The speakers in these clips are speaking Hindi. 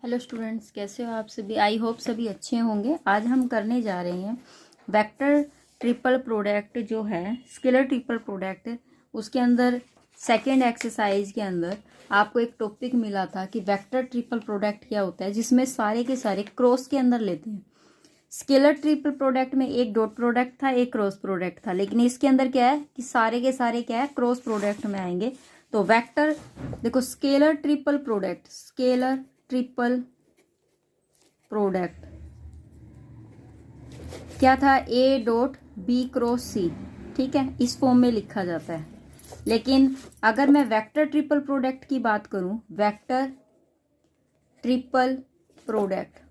हेलो स्टूडेंट्स, कैसे हो आप सभी। आई होप सभी अच्छे होंगे। आज हम करने जा रहे हैं वेक्टर ट्रिपल प्रोडक्ट जो है स्केलर ट्रिपल प्रोडक्ट। उसके अंदर सेकंड एक्सरसाइज के अंदर आपको एक टॉपिक मिला था कि वेक्टर ट्रिपल प्रोडक्ट क्या होता है, जिसमें सारे के सारे क्रॉस के अंदर लेते हैं। स्केलर ट्रिपल प्रोडक्ट में एक डॉट प्रोडक्ट था, एक क्रॉस प्रोडक्ट था, लेकिन इसके अंदर क्या है कि सारे के सारे क्या है क्रॉस प्रोडक्ट में आएंगे। तो वेक्टर देखो, scalar triple product, scalar triple product क्या था, ए डॉट बी क्रॉस सी। ठीक है, इस फॉर्म में लिखा जाता है। लेकिन अगर मैं वेक्टर ट्रिपल प्रोडक्ट की बात करूं, वेक्टर ट्रिपल प्रोडक्ट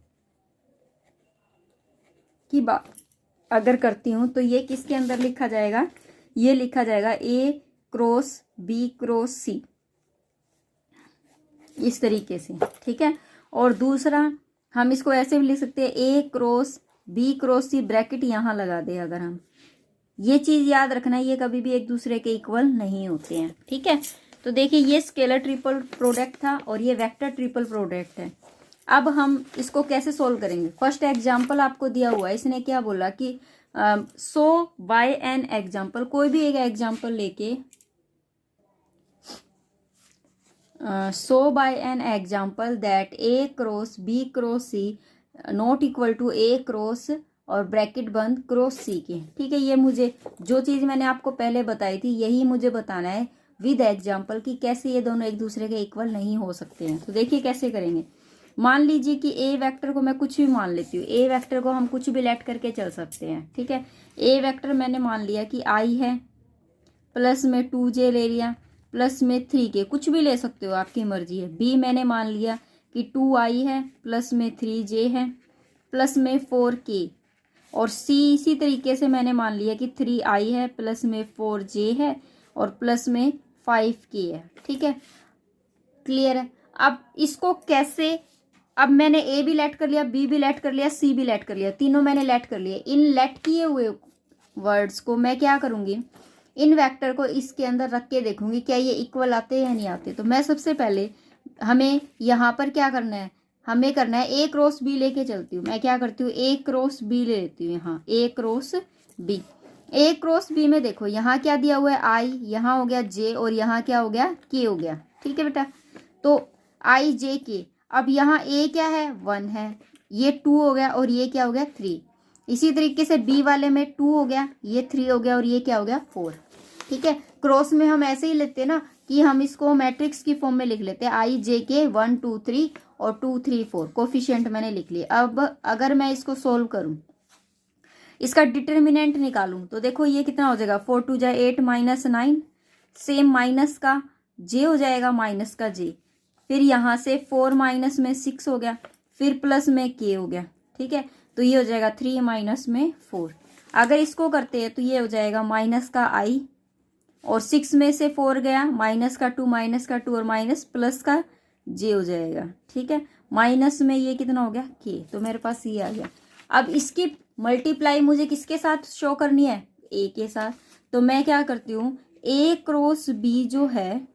की बात अगर करती हूं तो ये किसके अंदर लिखा जाएगा, ये लिखा जाएगा ए क्रॉस बी क्रॉस सी, इस तरीके से। ठीक है, और दूसरा हम इसको ऐसे भी लिख सकते हैं, ए cross B cross C, bracket यहां लगा दे अगर हम। ये चीज याद रखना, ये कभी भी एक दूसरे के इक्वल नहीं होते हैं। ठीक है, तो देखिए ये स्केलर ट्रिपल प्रोडक्ट था और ये वेक्टर ट्रिपल प्रोडक्ट है। अब हम इसको कैसे सोल्व करेंगे। फर्स्ट एग्जाम्पल आपको दिया हुआ है, इसने क्या बोला कि सो बाय एन एग्जाम्पल, कोई भी एक एग्जाम्पल लेके so by an example that a cross b cross c not equal to a cross और ब्रैकेट बंद क्रॉस c के। ठीक है, ये मुझे जो चीज मैंने आपको पहले बताई थी यही मुझे बताना है विद एग्जाम्पल कि कैसे ये दोनों एक दूसरे के इक्वल नहीं हो सकते हैं। तो देखिए कैसे करेंगे। मान लीजिए कि ए वेक्टर को मैं कुछ भी मान लेती हूँ, ए वेक्टर को हम कुछ भी लेट करके चल सकते हैं। ठीक है, ए वेक्टर मैंने मान लिया कि आई है, प्लस में 2j ले लिया, प्लस में 3k, कुछ भी ले सकते हो, आपकी मर्जी है। बी मैंने मान लिया कि 2i है, प्लस में 3j है, प्लस में 4k, और सी इसी तरीके से मैंने मान लिया कि 3i है, प्लस में 4j है, और प्लस में 5k है। ठीक है, क्लियर है। अब इसको कैसे, अब मैंने ए भी लेट कर लिया, बी भी लेट कर लिया, सी भी लेट कर लिया, तीनों मैंने लेट कर लिए। इन लेट किए हुए वर्ड्स को मैं क्या करूंगी, इन वेक्टर को इसके अंदर रख के देखूंगी क्या ये इक्वल आते हैं या नहीं आते। तो मैं सबसे पहले, हमें यहाँ पर क्या करना है, हमें करना है ए क्रॉस बी लेके चलती हूँ। मैं क्या करती हूँ, ए क्रॉस बी ले लेती हूँ। यहाँ ए क्रॉस बी, ए क्रॉस बी में देखो यहाँ क्या दिया हुआ है, आई, यहाँ हो गया जे, और यहाँ क्या हो गया, के हो गया। ठीक है बेटा, तो आई जे के। अब यहाँ ए क्या है, 1 है, ये 2 हो गया, और ये क्या हो गया, 3। इसी तरीके से बी वाले में 2 हो गया, ये 3 हो गया, और ये क्या हो गया, 4। ठीक है, क्रॉस में हम ऐसे ही लेते हैं ना कि हम इसको मैट्रिक्स की फॉर्म में लिख लेते हैं, आई जे के 1 2 3 और 2 3 4, कोफिशिएंट मैंने लिख लिया। अब अगर मैं इसको सोल्व करूं, इसका डिटर्मिनेंट निकालूं, तो देखो ये कितना हो जाएगा, 4 2 जा 8 माइनस 9, सेम माइनस का जे हो जाएगा, माइनस का जे, फिर यहाँ से 4 माइनस में 6 हो गया, फिर प्लस में के हो गया। ठीक है, तो ये हो जाएगा 3 माइनस में 4। अगर इसको करते हैं तो ये हो जाएगा माइनस का आई, और 6 में से 4 गया, माइनस का 2 माइनस का 2, और माइनस प्लस का जे हो जाएगा। ठीक है, माइनस में ये कितना हो गया, के, तो मेरे पास ये आ गया। अब इसकी मल्टीप्लाई मुझे किसके साथ शो करनी है, ए के साथ। तो मैं क्या करती हूँ, ए क्रॉस बी जो है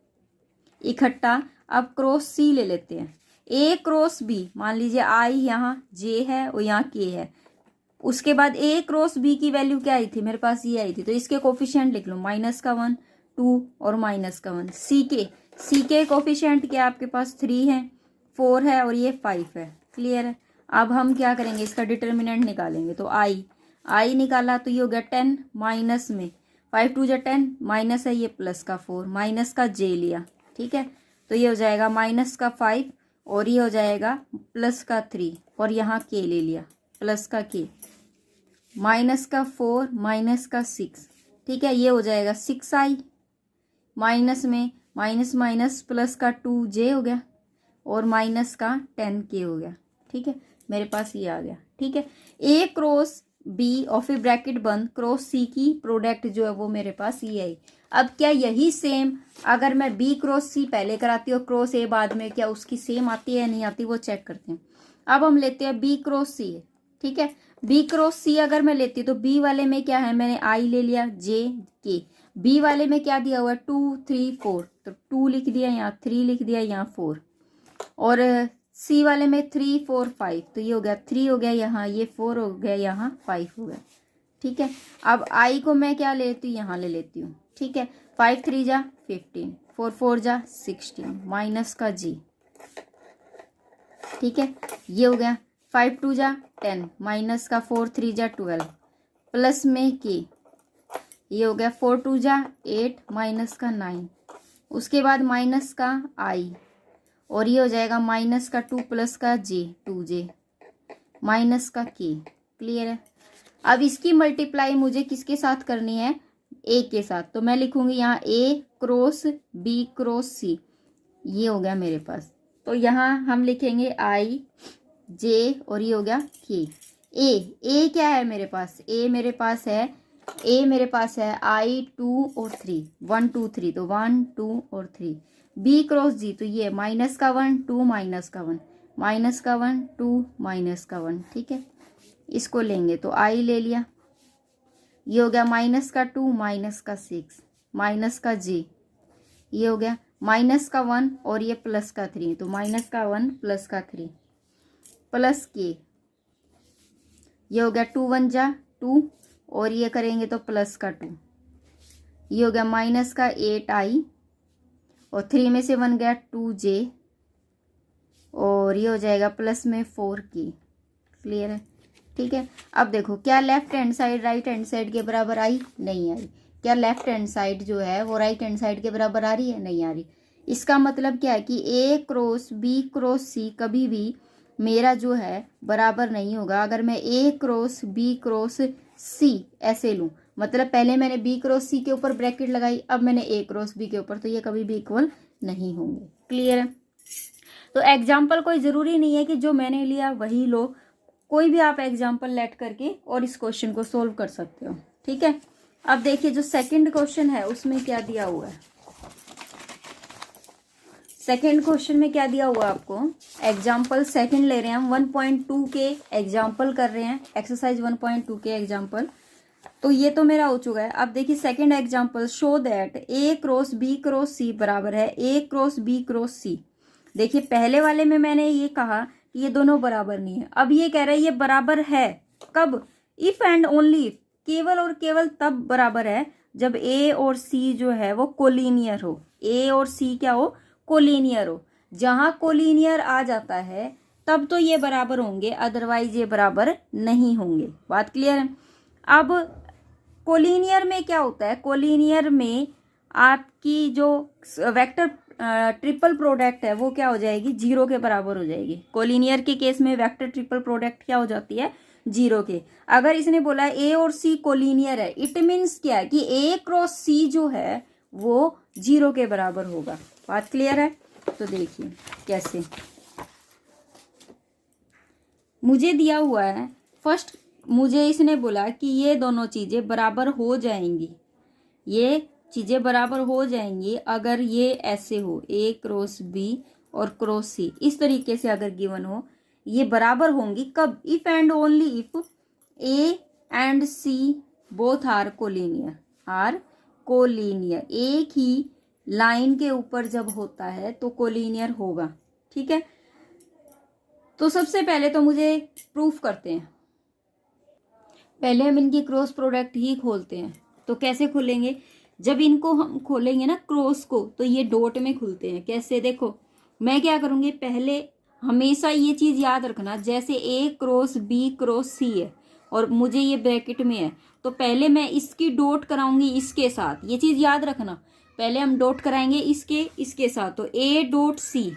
इकट्ठा, अब क्रॉस सी ले लेते हैं। ए क्रॉस बी, मान लीजिए आई यहाँ जे है और यहाँ के है, उसके बाद ए क्रॉस बी की वैल्यू क्या आई थी, मेरे पास ये आई थी, तो इसके कोफिशिएंट लिख लो, माइनस का 1 2 और माइनस का 1। सी के कोफिशिएंट क्या आपके पास 3 है, 4 है, और ये 5 है। क्लियर है। अब हम क्या करेंगे, इसका डिटर्मिनेंट निकालेंगे। तो आई निकाला तो ये हो गया 10, माइनस में 5 2 जा 10, माइनस है ये प्लस का 4, माइनस का जे लिया। ठीक है, तो ये हो जाएगा माइनस का 5, और ये हो जाएगा प्लस का 3, और यहाँ के ले लिया, प्लस का के, माइनस का 4, माइनस का 6। ठीक है, ये हो जाएगा 6i, माइनस में माइनस माइनस प्लस का 2j हो गया, और माइनस का 10k हो गया। ठीक है, मेरे पास ये आ गया। ठीक है, ए क्रॉस बी और फिर ब्रैकेट बंद क्रॉस सी की प्रोडक्ट जो है वो मेरे पास ये आई। अब क्या यही सेम अगर मैं बी क्रॉस सी पहले कराती हूँ क्रॉस ए बाद में, क्या उसकी सेम आती है या नहीं आती, वो चेक करते हैं। अब हम लेते हैं बी क्रॉस सी। ठीक है, बी क्रॉस सी अगर मैं लेती हूँ तो बी वाले में क्या है, मैंने आई ले लिया, जे के, बी वाले में क्या दिया हुआ है 2 3 4, तो 2 लिख दिया, यहाँ 3 लिख दिया, यहाँ 4, और सी वाले में 3 4 5, तो ये हो गया 3 हो गया यहाँ, ये 4 हो गया यहाँ, 5 हो गया। ठीक है, अब आई को मैं क्या लेती हूँ, यहाँ ले लेती हूँ। ठीक है, 5 3 जा 15, 4 4 जा 16, माइनस का जी। ठीक है, ये हो गया 5 2 जा 10, माइनस का 4 3 जा 12, प्लस में के, ये हो गया 4 2 जा 8, माइनस का 9, उसके बाद माइनस का आई, और ये हो जाएगा माइनस का 2 प्लस का जे 2j, माइनस का के। क्लियर है। अब इसकी मल्टीप्लाई मुझे किसके साथ करनी है, ए के साथ, तो मैं लिखूंगी यहाँ ए क्रॉस बी क्रॉस सी, ये हो गया मेरे पास। तो यहाँ हम लिखेंगे आई जे, और ये हो गया के। ए क्या है मेरे पास, ए मेरे पास है आई 2 और 3, 1 2 3, तो 1 2 और 3। बी क्रॉस जी, तो ये माइनस का 1 2 माइनस का 1, माइनस का 1 2 माइनस का 1। ठीक है, इसको लेंगे तो आई ले लिया, ये हो गया माइनस का 2 माइनस का 6, माइनस का जे, ये हो गया माइनस का 1 और ये प्लस का 3, तो माइनस का 1 प्लस का 3, प्लस के, ये हो गया 2 1 जा 2, और ये करेंगे तो प्लस का 2, ये हो गया माइनस का 8 आई, और 3 में से 1 गया 2j, और ये हो जाएगा प्लस में 4k। क्लियर है। ठीक है, अब देखो क्या left hand side right hand side के बराबर आई, नहीं आई। क्या लेफ्ट हैंड साइड जो है वो राइट हैंड साइड के बराबर आ रही है, नहीं आ रही। इसका मतलब क्या है कि ए क्रॉस बी क्रॉस सी कभी भी मेरा जो है बराबर नहीं होगा। अगर मैं ए क्रॉस बी क्रॉस सी ऐसे लूँ, मतलब पहले मैंने बी क्रॉस सी के ऊपर ब्रैकेट लगाई, अब मैंने ए क्रॉस बी के ऊपर, तो ये कभी भी इक्वल नहीं होंगे। क्लियर है। तो एग्जाम्पल कोई ज़रूरी नहीं है कि जो मैंने लिया वही लो, कोई भी आप एग्जाम्पल लेट करके और इस क्वेश्चन को सोल्व कर सकते हो। ठीक है, अब देखिए जो सेकंड क्वेश्चन है उसमें क्या दिया हुआ है। सेकंड क्वेश्चन में क्या दिया हुआ आपको, एग्जाम्पल सेकंड ले रहे हैं हम, 1.2 के एग्जाम्पल कर रहे हैं, एक्सरसाइज 1.2 के एग्जाम्पल। तो ये तो मेरा हो चुका है। अब देखिए second example, show that A cross B cross C बराबर है A cross B cross C. देखिए पहले वाले में मैंने ये कहा कि ये दोनों बराबर नहीं है, अब ये कह रहा है ये बराबर है। कब, इफ एंड ओनली इफ, केवल और केवल तब बराबर है जब ए और सी जो है वो कोलिनियर हो। ए और सी क्या हो, कोलिनियर हो। जहां कोलिनियर आ जाता है तब तो ये बराबर होंगे, अदरवाइज ये बराबर नहीं होंगे। बात क्लियर है। अब कोलिनियर में क्या होता है, कोलिनियर में आपकी जो वेक्टर ट्रिपल प्रोडक्ट है वो क्या हो जाएगी, 0 के बराबर हो जाएगी। कोलिनियर के केस में वेक्टर ट्रिपल प्रोडक्ट क्या हो जाती है, 0 के। अगर इसने बोला ए और सी कोलिनियर है, इट मीन्स क्या है कि ए क्रॉस सी जो है वो 0 के बराबर होगा। बात क्लियर है। तो देखिए कैसे मुझे दिया हुआ है, फर्स्ट मुझे इसने बोला कि ये दोनों चीजें बराबर हो जाएंगी, ये चीजें बराबर हो जाएंगी अगर ये ऐसे हो, ए क्रॉस बी और क्रॉस सी इस तरीके से अगर गिवन हो, ये बराबर होंगी। कब, if and only if a and c both are collinear, are collinear. एक ही लाइन के ऊपर जब होता है तो कोलिनियर होगा। ठीक है, तो सबसे पहले तो मुझे प्रूफ करते हैं। पहले हम इनकी क्रॉस प्रोडक्ट ही खोलते हैं। तो कैसे खोलेंगे, जब इनको हम खोलेंगे ना क्रॉस को, तो ये डॉट में खुलते हैं। कैसे, देखो मैं क्या करूंगी, पहले हमेशा ये चीज याद रखना, जैसे ए क्रॉस बी क्रॉस सी है और मुझे ये ब्रैकेट में है, तो पहले मैं इसकी डॉट कराऊंगी इसके साथ। ये चीज याद रखना, पहले हम डॉट कराएंगे इसके साथ, तो ए डॉट सी।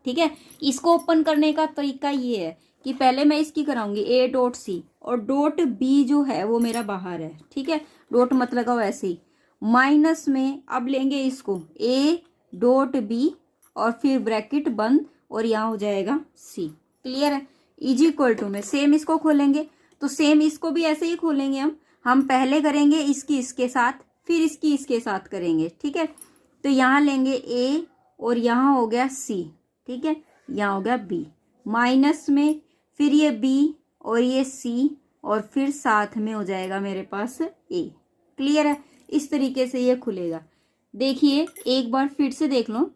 ठीक है, इसको ओपन करने का तरीका ये है कि पहले मैं इसकी कराऊंगी ए डॉट सी, और डॉट बी जो है वो मेरा बाहर है। ठीक है, डॉट मत लगाओ ऐसे ही, माइनस में अब लेंगे इसको ए डॉट बी और फिर ब्रैकेट बंद और यहाँ हो जाएगा सी। क्लियर है। इज इक्वल टू में सेम इसको खोलेंगे, तो सेम इसको भी ऐसे ही खोलेंगे हम पहले करेंगे इसकी इसके साथ, फिर इसकी इसके साथ करेंगे। ठीक है, तो यहाँ लेंगे ए और यहाँ हो गया सी। ठीक है, यहाँ हो गया बी, माइनस में फिर ये बी और ये सी और फिर साथ में हो जाएगा मेरे पास ए। क्लियर है, इस तरीके से ये खुलेगा। देखिए एक बार फिर से देख लो,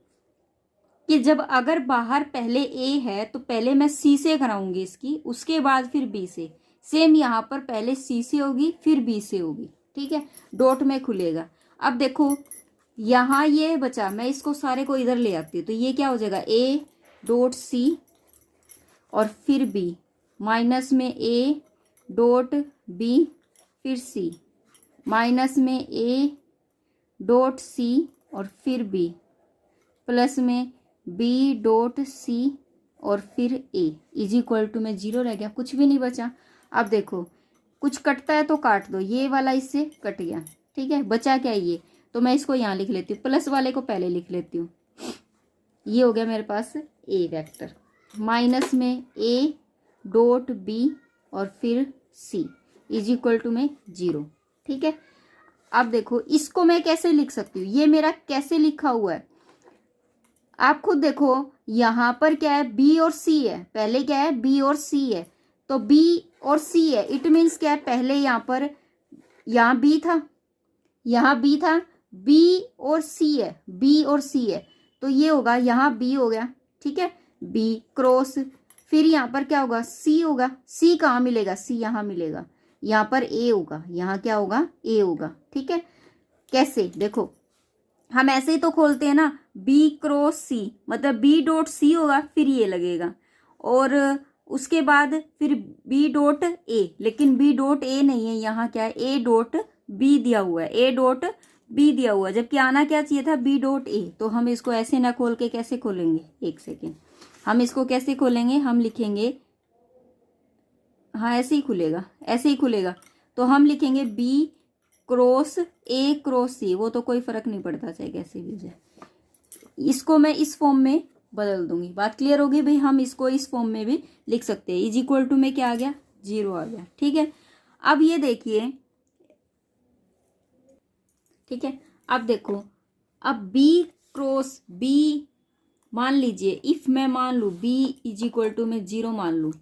कि जब अगर बाहर पहले ए है तो पहले मैं सी से कराऊंगी इसकी, उसके बाद फिर बी से। सेम यहाँ पर पहले सी से होगी फिर बी से होगी, ठीक है, डॉट में खुलेगा। अब देखो यहाँ ये बचा, मैं इसको सारे को इधर ले आती हूँ, तो ये क्या हो जाएगा, ए डॉट सी और फिर बी, माइनस में ए डॉट बी फिर सी, माइनस में ए डॉट सी और फिर बी, प्लस में बी डॉट सी और फिर ए, इज इक्वल टू में 0 रह गया, कुछ भी नहीं बचा। अब देखो कुछ कटता है तो काट दो, ये वाला इससे कट गया, ठीक है, बचा क्या ये, तो मैं इसको यहाँ लिख लेती हूँ, प्लस वाले को पहले लिख लेती हूँ। ये हो गया मेरे पास ए वेक्टर, माइनस में ए डॉट बी और फिर सी, इज इक्वल टू में 0, ठीक है। अब देखो इसको मैं कैसे लिख सकती हूँ, ये मेरा कैसे लिखा हुआ है आप खुद देखो, यहाँ पर क्या है, बी और सी है, पहले क्या है, बी और सी है, तो बी और सी है, इट मीन्स क्या है, पहले यहाँ पर यहाँ बी था, यहाँ बी था, बी और सी है, बी और सी है, तो ये होगा यहाँ बी हो गया, ठीक है, बी क्रॉस, फिर यहाँ पर क्या होगा, सी होगा, सी कहाँ मिलेगा, सी यहाँ मिलेगा, यहाँ पर ए होगा, यहाँ क्या होगा, ए होगा, ठीक है। कैसे, देखो हम ऐसे ही तो खोलते हैं ना, बी क्रॉस सी, मतलब बी डॉट सी होगा फिर ये लगेगा, और उसके बाद फिर बी डॉट ए, लेकिन बी डॉट ए नहीं है, यहाँ क्या है, ए डॉट बी दिया हुआ है, ए डॉट बी दिया हुआ है, जबकि आना क्या चाहिए था, बी डॉट ए। तो हम इसको ऐसे ना खोल के कैसे खोलेंगे, एक सेकेंड, हम इसको कैसे खोलेंगे, हम लिखेंगे, हाँ ऐसे ही खुलेगा, ऐसे ही खुलेगा, तो हम लिखेंगे बी क्रॉस ए क्रॉस सी, वो तो कोई फर्क नहीं पड़ता चाहे कैसे भी जाए, इसको मैं इस फॉर्म में बदल दूंगी, बात क्लियर होगी भाई, हम इसको इस फॉर्म में भी लिख सकते हैं, इज इक्वल टू में क्या आ गया, 0 आ गया, ठीक है। अब ये देखिए, ठीक है, अब देखो, अब बी क्रॉस बी, मान लीजिए इफ मैं मान लूँ बी इज इक्वल टू में 0 मान लूँ,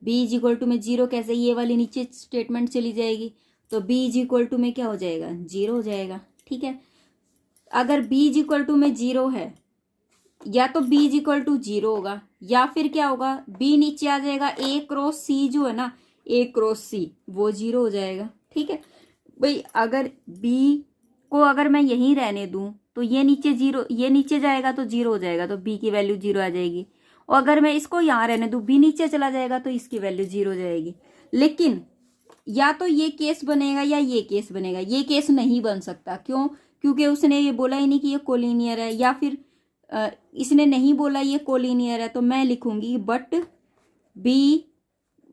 बी इज इक्वल टू में 0 कैसे, ये वाली नीचे स्टेटमेंट चली जाएगी, तो बी इज इक्वल टू में क्या हो जाएगा, 0 हो जाएगा, ठीक है। अगर बी इज इक्वल टू में 0 है, या तो बी इज इक्वल टू 0 होगा, या फिर क्या होगा, बी नीचे आ जाएगा, ए क्रॉस सी जो है ना, ए क्रॉस सी वो 0 हो जाएगा, ठीक है भाई। अगर बी को अगर मैं यहीं रहने दूं तो ये नीचे 0, ये नीचे जाएगा तो 0 हो जाएगा, तो बी की वैल्यू 0 आ जाएगी, और अगर मैं इसको यहाँ रहने दूं, बी नीचे चला जाएगा तो इसकी वैल्यू 0 हो जाएगी। लेकिन या तो ये केस बनेगा या ये केस बनेगा, ये केस नहीं बन सकता, क्यों, क्योंकि उसने ये बोला ही नहीं कि ये कोलिनियर है, या फिर इसने नहीं बोला ये कोलिनियर है, तो मैं लिखूंगी बट बी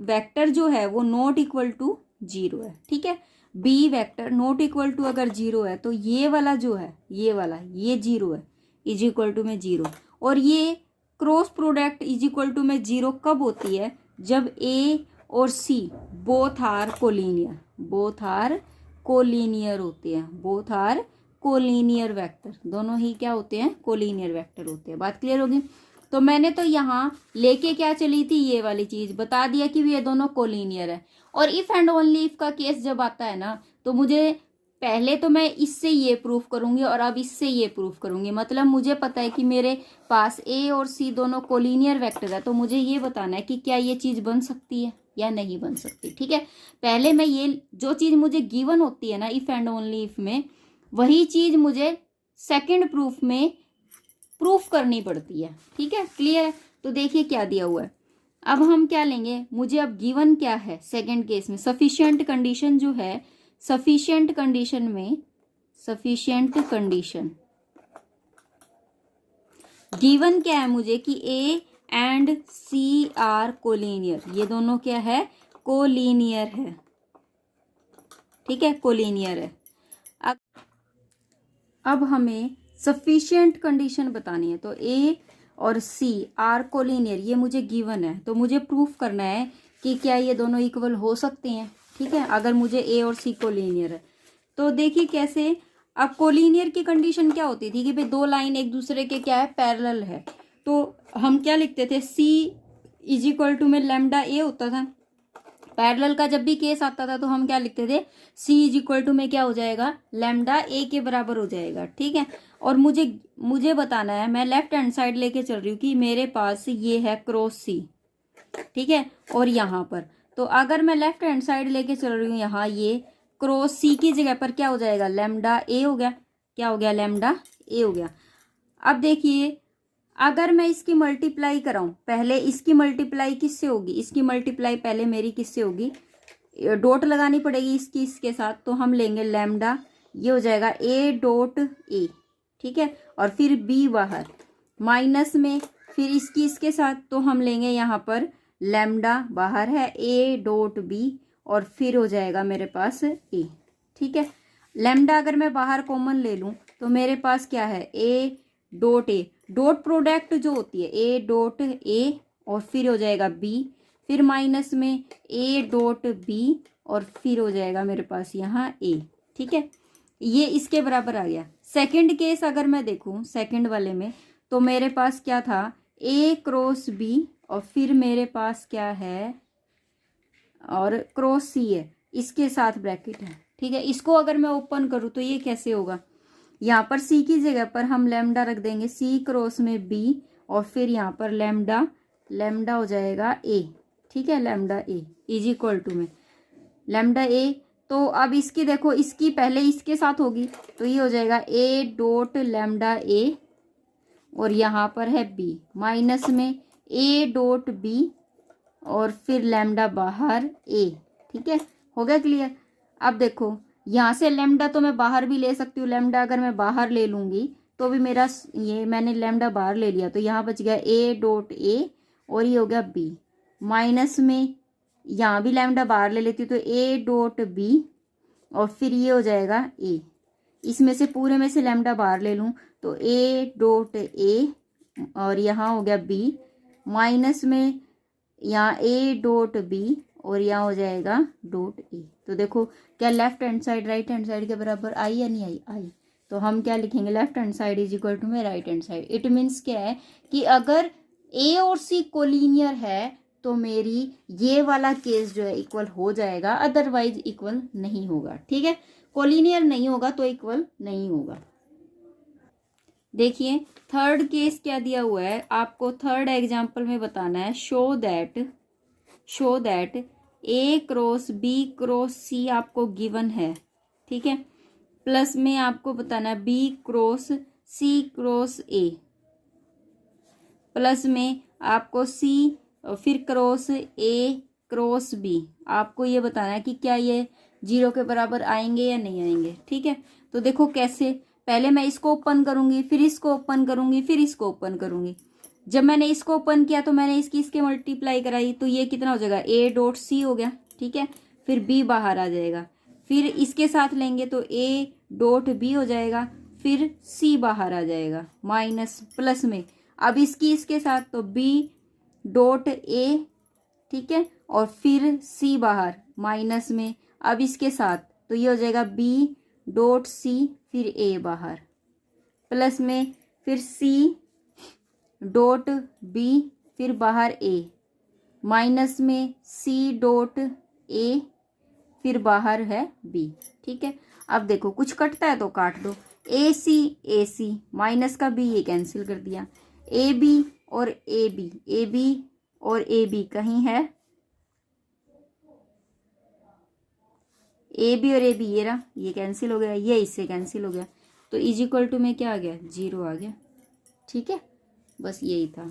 वेक्टर जो है वो नॉट इक्वल टू 0 है, ठीक है। B vector not equal to अगर 0 है तो ये वाला जो है, ये वाला ये 0 है, इज इक्वल टू में 0, और ये cross product is equal to में 0 कब होती है, जब ए और C both are collinear, both are collinear होते हैं, बोथ आर कोलिनियर वेक्टर, दोनों ही क्या होते हैं, कोलिनियर वेक्टर होते हैं, बात क्लियर होगी। तो मैंने तो यहाँ लेके क्या चली थी, ये वाली चीज बता दिया कि ये दोनों कोलिनियर है, और इफ एंड ओनली इफ का केस जब आता है ना, तो मुझे पहले तो मैं इससे ये प्रूफ करूंगी और अब इससे ये प्रूफ करूंगी, मतलब मुझे पता है कि मेरे पास ए और सी दोनों कोलिनियर वेक्टर है, तो मुझे ये बताना है कि क्या ये चीज बन सकती है या नहीं बन सकती, ठीक है। पहले मैं ये जो चीज मुझे गिवन होती है ना इफ एंड ओनली इफ में, वही चीज मुझे सेकंड प्रूफ में प्रूफ करनी पड़ती है, ठीक है, क्लियर है। तो देखिए क्या दिया हुआ है, अब हम क्या लेंगे, मुझे अब गिवन क्या है सेकंड केस में, सफिशिएंट कंडीशन जो है, सफिशिएंट कंडीशन में, सफिशिएंट कंडीशन गिवन क्या है मुझे कि a and c are collinear, ये दोनों क्या है, कोलिनियर है, ठीक है, कोलिनियर है। अब हमें सफिशिएंट कंडीशन बतानी है, तो ए और सी आर कोलिनियर, ये मुझे गिवन है, तो मुझे प्रूफ करना है कि क्या ये दोनों इक्वल हो सकते हैं, ठीक है, अगर मुझे ए और सी कोलिनियर है। तो देखिए कैसे, अब कोलिनियर की कंडीशन क्या होती थी कि भाई दो लाइन एक दूसरे के क्या है, पैरेलल है, तो हम क्या लिखते थे, सी इज इक्वल टू में लैम्डा ए होता था, पैरेलल का जब भी केस आता था तो हम क्या लिखते थे, सी इज इक्वल टू में क्या हो जाएगा, लैम्डा ए के बराबर हो जाएगा। ठीक है, और मुझे बताना है, मैं लेफ्ट हैंड साइड लेके चल रही हूँ कि मेरे पास ये है क्रॉस सी, ठीक है, और यहाँ पर तो अगर मैं लेफ्ट हैंड साइड लेके चल रही हूँ यहाँ, ये क्रॉस सी की जगह पर क्या हो जाएगा, लैम्डा ए हो गया। क्या हो गया, लैम्डा ए हो गया। अब देखिए अगर मैं इसकी मल्टीप्लाई कराऊं, पहले इसकी मल्टीप्लाई किससे होगी, इसकी मल्टीप्लाई पहले मेरी किससे होगी, डॉट लगानी पड़ेगी इसकी इसके साथ, तो हम लेंगे लैम्डा, ये हो जाएगा ए डॉट ए, ठीक है, और फिर बी बाहर माइनस में, फिर इसकी इसके साथ तो हम लेंगे यहाँ पर लैम्डा बाहर है ए डॉट बी, और फिर हो जाएगा मेरे पास ए। ठीक है, लैम्डा अगर मैं बाहर कॉमन ले लूँ तो मेरे पास क्या है, ए डॉट ए, डॉट प्रोडक्ट जो होती है ए डॉट ए, और फिर हो जाएगा बी, फिर माइनस में ए डॉट बी, और फिर हो जाएगा मेरे पास यहाँ ए। ठीक है, ये इसके बराबर आ गया। सेकंड केस अगर मैं देखूँ सेकंड वाले में, तो मेरे पास क्या था, ए क्रॉस बी, और फिर मेरे पास क्या है, और क्रॉस सी है, इसके साथ ब्रैकेट है। ठीक है, इसको अगर मैं ओपन करूँ तो ये कैसे होगा, यहाँ पर सी की जगह पर हम लैम्डा रख देंगे, सी क्रॉस में बी, और फिर यहाँ पर लैम्डा हो जाएगा ए। ठीक है, lambda A is equal to में लैम्डा ए। तो अब इसकी देखो, इसकी पहले इसके साथ होगी तो ये हो जाएगा ए डॉट लैम्डा ए, और यहाँ पर है बी माइनस में ए डॉट बी, और फिर लैम्डा बाहर ए। ठीक है, हो गया क्लियर। अब देखो यहाँ से लैम्डा तो मैं बाहर भी ले सकती हूँ, लैम्डा अगर मैं बाहर ले लूँगी तो भी मेरा, ये मैंने लैम्डा बाहर ले लिया तो यहाँ बच गया ए डॉट ए, और ये हो गया बी माइनस में, यहाँ भी लैम्डा बाहर ले लेती हूँ तो ए डॉट बी, और फिर ये हो जाएगा ए। इसमें से पूरे में से लैम्डा बाहर ले लूँ तो ए डॉट ए, और यहाँ हो गया बी माइनस में यहाँ ए डॉट बी, और यहाँ हो जाएगा डॉट ए। तो देखो क्या left hand side right hand side के बराबर आई या नहीं आई, आई। तो हम क्या लिखेंगे, left hand side is equal to में right hand side. It means क्या है कि अगर ए और सी कोलिनियर है तो मेरी ये वाला केस जो है इक्वल हो जाएगा, अदरवाइज इक्वल नहीं होगा। ठीक है, कोलिनियर नहीं होगा तो इक्वल नहीं होगा। देखिए थर्ड केस क्या दिया हुआ है आपको, थर्ड एग्जाम्पल में बताना है, show that A cross B cross C आपको गिवन है। ठीक है, प्लस में आपको बताना है B cross C cross A, plus में आपको सी फिर क्रॉस ए क्रॉस बी, आपको ये बताना है कि क्या ये 0 के बराबर आएंगे या नहीं आएंगे। ठीक है, तो देखो कैसे, पहले मैं इसको ओपन करूंगी, फिर इसको ओपन करूंगी, फिर इसको ओपन करूंगी। जब मैंने इसको ओपन किया तो मैंने इसके मल्टीप्लाई कराई तो ये कितना हो जाएगा, ए डॉट सी हो गया। ठीक है, फिर बी बाहर आ जाएगा, फिर इसके साथ लेंगे तो ए डॉट बी हो जाएगा, फिर सी बाहर आ जाएगा माइनस प्लस में, अब इसके साथ तो बी डॉट ए। ठीक है, और फिर सी बाहर माइनस में, अब इसके साथ तो ये हो जाएगा बी डॉट सी, फिर ए बाहर प्लस में, फिर सी डॉट बी, फिर बाहर ए माइनस में सी डॉट ए, फिर बाहर है बी। ठीक है, अब देखो कुछ कटता है तो काट दो, ए सी माइनस का बी ये कैंसिल कर दिया, ए बी और ए बी और ए बी कहीं है, ए बी और ए बी ये रहा, ये कैंसिल हो गया, ये इससे कैंसिल हो गया, तो इज इक्वल टू में क्या आ गया, 0 आ गया। ठीक है, बस यही था।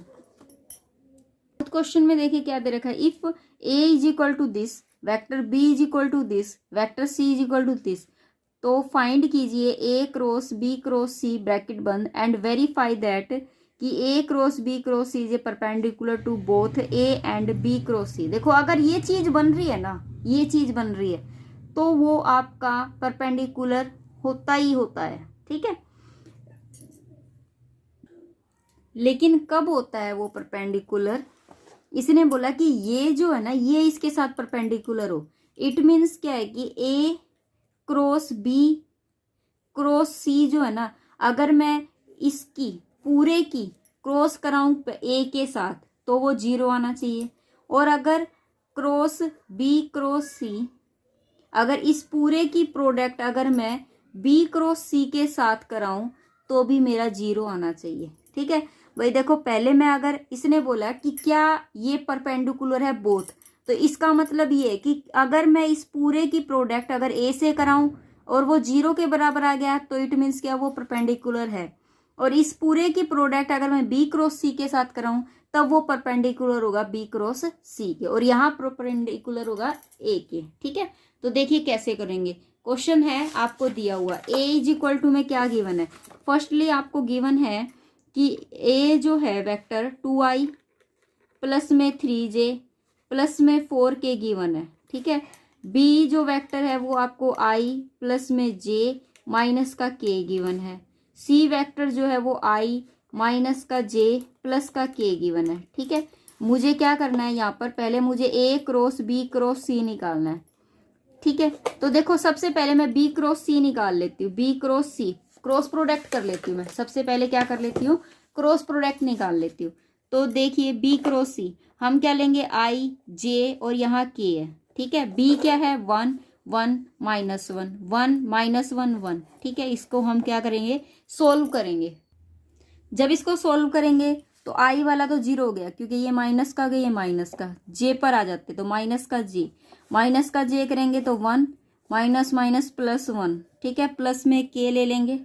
क्वेश्चन में देखिए क्या दे रखा है, if A is equal to this vector, B is equal to this vector, C is equal to this, तो फाइंड कीजिए A cross B cross C bracket बंद एंड वेरीफाई दैट कि A cross B cross C is a perpendicular to both A and B cross C. देखो अगर ये चीज बन रही है ना, ये चीज बन रही है तो वो आपका परपेंडिकुलर होता ही होता है। ठीक है, लेकिन कब होता है वो परपेंडिकुलर, इसने बोला कि ये जो है ना ये इसके साथ परपेंडिकुलर हो। इट मीन्स क्या है कि A cross B cross C जो है ना, अगर मैं इसकी पूरे की क्रॉस कराऊं ए के साथ तो वो 0 आना चाहिए, और अगर क्रॉस बी क्रॉस सी, अगर इस पूरे की प्रोडक्ट अगर मैं बी क्रॉस सी के साथ कराऊं तो भी मेरा 0 आना चाहिए। ठीक है भाई, देखो पहले मैं अगर इसने बोला कि क्या ये परपेंडिकुलर है बोथ, तो इसका मतलब ये है कि अगर मैं इस पूरे की प्रोडक्ट अगर ए से कराऊं और वो 0 के बराबर आ गया तो इट मीन्स क्या, वो परपेंडिकुलर है। और इस पूरे की प्रोडक्ट अगर मैं बी क्रॉस सी के साथ कराऊं तब वो परपेंडिकुलर होगा बी क्रॉस सी के, और यहाँ परपेंडिकुलर होगा ए के। ठीक है, तो देखिए कैसे करेंगे। क्वेश्चन है आपको दिया हुआ ए इज इक्वल टू में क्या गिवन है। फर्स्टली आपको गिवन है कि ए जो है वेक्टर 2i प्लस में 3j प्लस में 4k गिवन है। ठीक है, बी जो वेक्टर है वो आपको i प्लस में j माइनस का k गिवन है। सी वेक्टर जो है वो i माइनस का j प्लस का k गिवन है। ठीक है, मुझे क्या करना है यहाँ पर, पहले मुझे a cross b cross c निकालना है। ठीक है, तो देखो सबसे पहले मैं b क्रॉस सी निकाल लेती हूँ, b cross C cross product कर लेती हूँ। मैं सबसे पहले क्या कर लेती हूँ, क्रॉस प्रोडक्ट निकाल लेती हूँ। तो देखिए b क्रॉस सी हम क्या लेंगे, i j और यहाँ k है। ठीक है, b क्या है 1 1 माइनस 1 1 माइनस 1 1। ठीक है, इसको हम क्या करेंगे, सोल्व करेंगे। जब इसको सोल्व करेंगे तो i वाला तो 0 हो गया क्योंकि ये माइनस का गया, ये माइनस का, j पर आ जाते तो माइनस का j, माइनस का j करेंगे तो 1 माइनस माइनस प्लस 1। ठीक है, प्लस में k ले लेंगे,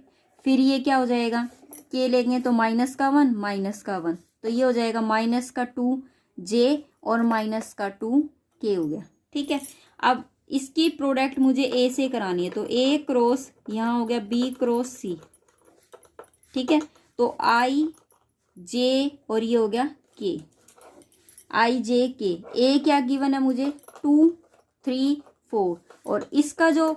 फिर ये क्या हो जाएगा, k लेंगे तो माइनस का 1 माइनस का 1, तो ये हो जाएगा माइनस का 2j और माइनस का 2k हो गया। ठीक है, अब इसकी प्रोडक्ट मुझे a से करानी है, तो a क्रॉस यहाँ हो गया b क्रॉस c। ठीक है, तो i j और ये हो गया k, i j k। a क्या गिवन है मुझे 2 3 4, और इसका जो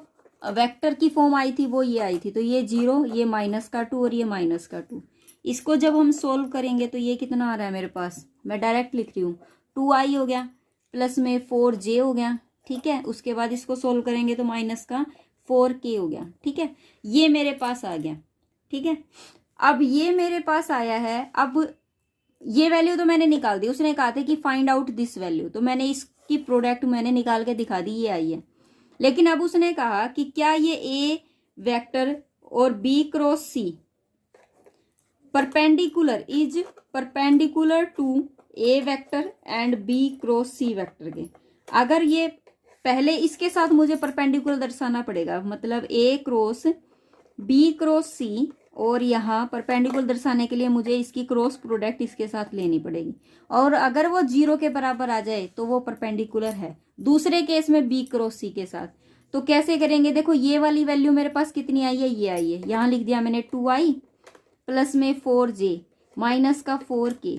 वेक्टर की फॉर्म आई थी वो ये आई थी, तो ये 0, ये माइनस का 2 और ये माइनस का 2। इसको जब हम सोल्व करेंगे तो ये कितना आ रहा है मेरे पास, मैं डायरेक्ट लिख रही हूँ, 2i हो गया प्लस में 4j हो गया। ठीक है, उसके बाद इसको सोल्व करेंगे तो माइनस का 4k हो गया। ठीक है, ये मेरे पास आ गया। ठीक है, अब ये मेरे पास आया है, अब ये वैल्यू तो मैंने निकाल दी, उसने कहा था कि फाइंड आउट दिस वैल्यू, तो मैंने इसकी प्रोडक्ट मैंने निकाल के दिखा दी, ये आई है। लेकिन अब उसने कहा कि क्या ये ए वेक्टर और B cross C perpendicular is perpendicular to A vector and B cross C vector के। अगर ये पहले इसके साथ मुझे परपेंडिकुलर दर्शाना पड़ेगा, मतलब ए क्रॉस बी क्रॉस सी, और यहाँ परपेंडिकुलर दर्शाने के लिए मुझे इसकी क्रॉस प्रोडक्ट इसके साथ लेनी पड़ेगी, और अगर वो 0 के बराबर आ जाए तो वो परपेंडिकुलर है। दूसरे केस में बी क्रॉस सी के साथ तो कैसे करेंगे, देखो ये वाली वैल्यू मेरे पास कितनी आई है, ये आई है, यहाँ लिख दिया मैंने 2i प्लस में 4j माइनस का 4k।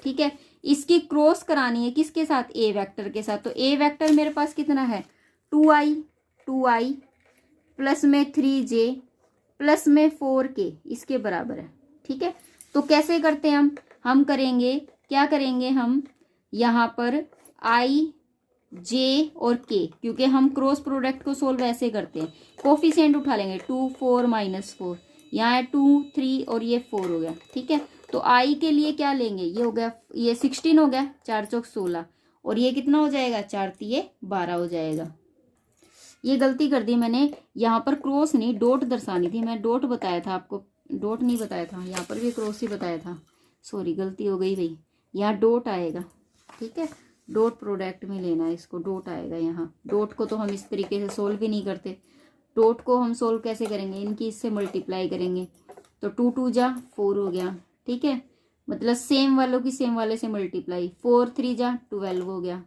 ठीक है, इसकी क्रॉस करानी है किसके साथ, ए वेक्टर के साथ, तो ए वेक्टर मेरे पास कितना है 2i प्लस में 3j प्लस में 4k इसके बराबर है। ठीक है, तो कैसे करते हैं हम करेंगे, क्या करेंगे हम यहाँ पर i j और k, क्योंकि हम क्रॉस प्रोडक्ट को सोल्व ऐसे करते हैं, कोफिशिएंट उठा लेंगे 2 4 माइनस 4, यहाँ है 2 3 और ये 4 हो गया। ठीक है, तो i के लिए क्या लेंगे, ये हो गया, ये 16 हो गया, 4 चौक 16, और ये कितना हो जाएगा, 4 तिये 12 हो जाएगा। ये गलती कर दी मैंने, यहाँ पर क्रॉस नहीं डॉट दर्शानी थी, मैं डॉट बताया था आपको, डॉट नहीं बताया था, यहाँ पर भी क्रॉस ही बताया था, सॉरी गलती हो गई भाई, यहाँ डॉट आएगा। ठीक है, डॉट प्रोडक्ट में लेना है इसको, डॉट आएगा यहाँ। डॉट को तो हम इस तरीके से सोल्व भी नहीं करते, डॉट को हम सोल्व कैसे करेंगे, इनकी इससे मल्टीप्लाई करेंगे, तो 2 2 जा 4 हो गया। ठीक है, मतलब सेम वालों की सेम वाले से मल्टीप्लाई, 4 3 जा 12 हो गया,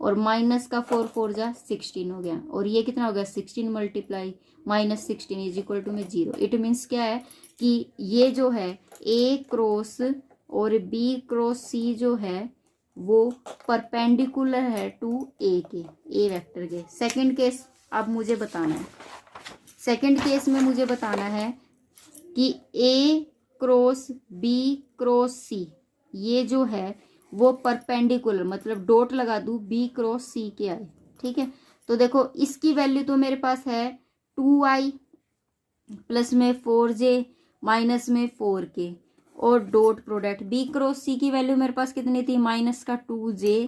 और माइनस का 4 4 जा 16 हो गया, और ये कितना हो गया 16 multiply minus 16 is equal to में 0। इट मीन्स क्या है कि ये जो है ए क्रॉस और बी क्रॉस सी जो है वो परपेंडिकुलर है टू ए के, ए वेक्टर के। सेकंड केस अब मुझे बताना है, सेकंड केस में मुझे बताना है कि ए क्रॉस बी क्रॉस सी ये जो है वो परपेंडिकुलर, मतलब डॉट लगा दूं बी क्रॉस सी के आए। ठीक है, तो देखो इसकी वैल्यू तो मेरे पास है 2i प्लस में 4j माइनस में 4k, और डॉट प्रोडक्ट बी क्रॉस सी की वैल्यू मेरे पास कितनी थी, माइनस का 2j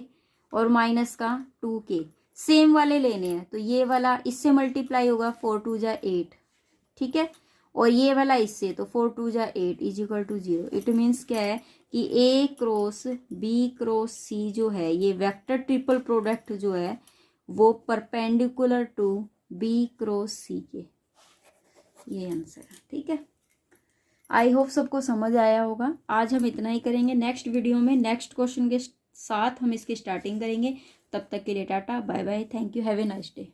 और माइनस का 2k, सेम वाले लेने हैं तो ये वाला इससे मल्टीप्लाई होगा 4 2 जा 8, ठीक है, और ये वाला इससे, तो 4 2 जा 8 is equal to 0। It means क्या है कि A cross B cross C जो है, ये वेक्टर ट्रिपल प्रोडक्ट जो है वो perpendicular to B cross C के, ये आंसर है, ठीक है। आई होप सबको समझ आया होगा। आज हम इतना ही करेंगे, नेक्स्ट वीडियो में नेक्स्ट क्वेश्चन के साथ हम इसकी स्टार्टिंग करेंगे। तब तक के लिए tata bye bye, thank you, have a nice day.